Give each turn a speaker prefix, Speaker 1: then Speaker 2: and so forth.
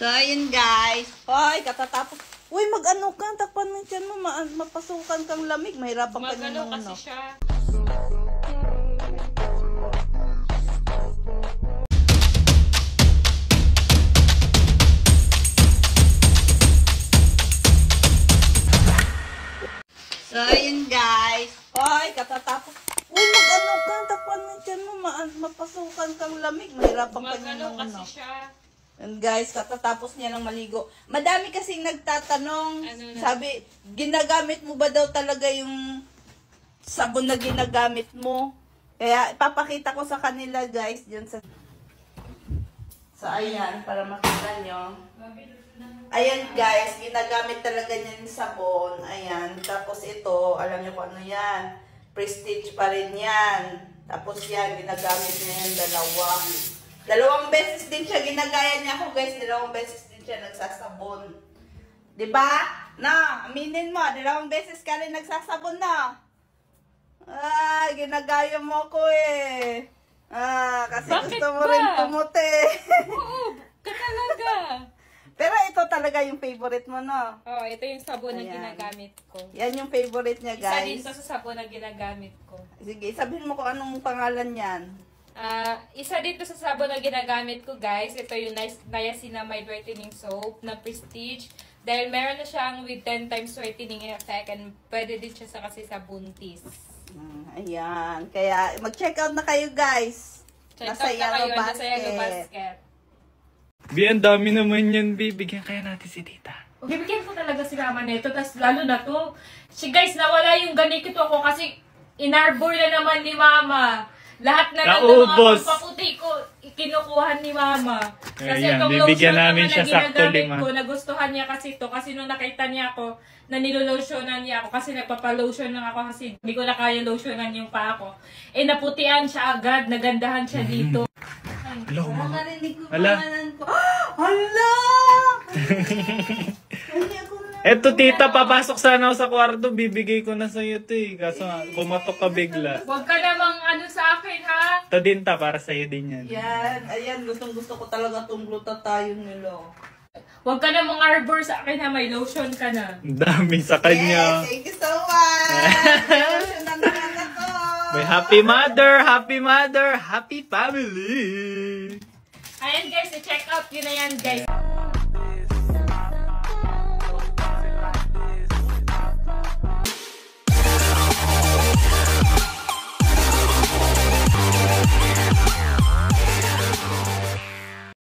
Speaker 1: So, ayun guys. Hoy, katatapos. Uy, mag-ano ka? Takpan mo dyan mo. Mapasukan kang lamig. Mahirapan ka nyo
Speaker 2: mag-ano kasi siya.
Speaker 1: So, ayun guys. Hoy, katatapos. Uy, mag-ano ka? Takpan mo dyan mo. Mapasukan kang lamig. Mahirapan ka nyo
Speaker 2: Mag-ano kasi siya.
Speaker 1: And guys, katatapos niya lang maligo. Madami kasing nagtatanong, sabi, ginagamit mo ba daw talaga yung sabon na ginagamit mo? Kaya ipapakita ko sa kanila guys, dyan sa... So ayan, para makita nyo. Ayan guys, ginagamit talaga niya yung sabon. Ayan, tapos ito, alam nyo kung ano yan. Prestige pa rin yan. Tapos yan, ginagamit niya yung Dalawang beses din siya, ginagaya niya ako guys, 2 beses din siya nagsasabon. Diba? Na, aminin mo, 2 beses ka rin nagsasabon na. Ah, ginagaya mo ako eh. Ah, kasi
Speaker 2: bakit
Speaker 1: gusto mo rin pumuti.
Speaker 2: Oo, talaga.
Speaker 1: Pero ito talaga yung favorite mo, no?
Speaker 2: Oo, ito yung sabon na ginagamit ko.
Speaker 1: Yan yung favorite niya, guys.
Speaker 2: Isa din sa sabon na ginagamit ko.
Speaker 1: Sige, sabihin mo kung anong pangalan yan.
Speaker 2: Isa dito sa sabon na ginagamit ko guys, ito yung Niacinamide Whitening Soap na Prestige. Dahil meron na siyang with 10 times whitening effect and pwede din siya kasi sa buntis.
Speaker 1: Ayan, kaya mag-check out na kayo guys.
Speaker 2: Nasa Yellow Basket.
Speaker 3: Bi, ang dami naman yan, Bi. Bigyan kaya natin si tita.
Speaker 2: Bibigyan ko talaga si mama nito, tas lalo na to. Guys, nawala yung ganito ako kasi inarbor na naman ni mama. Lahat na lang ng mga pampaputi ko, kinukuhan ni mama. Kasi itong lotion naman na ginagamit ko, nagustuhan niya kasi ito. Kasi nung nakita niya ako, na nilolotionan niya ako, kasi nagpapalotion lang ako kasi hindi ko na kaya lotionan yung pa ako. Eh, naputian siya agad, nagandahan siya dito.
Speaker 3: Hello, mama.
Speaker 1: Narinig ko
Speaker 3: Hala.
Speaker 1: pangalan ko. Hala!
Speaker 3: Eto, tita, papasok sana ako sa kwarto. Bibigay ko na sa'yo ito eh. Kaso kumatok ka bigla.
Speaker 2: Huwag ka namang ano sa akin, ha?
Speaker 3: Ito din, ta, para sa'yo din yan.
Speaker 1: Yan, ayan, gustong-gusto ko talaga itong glutathione nila.
Speaker 2: Huwag ka namang arbor sa akin, ha? May lotion ka na.
Speaker 3: Ang dami sa kanya.
Speaker 1: Yes, thank you so much! Lotion na naman ako!
Speaker 3: May happy mother, happy family!
Speaker 2: Ayan guys, i-check out yun na yan guys.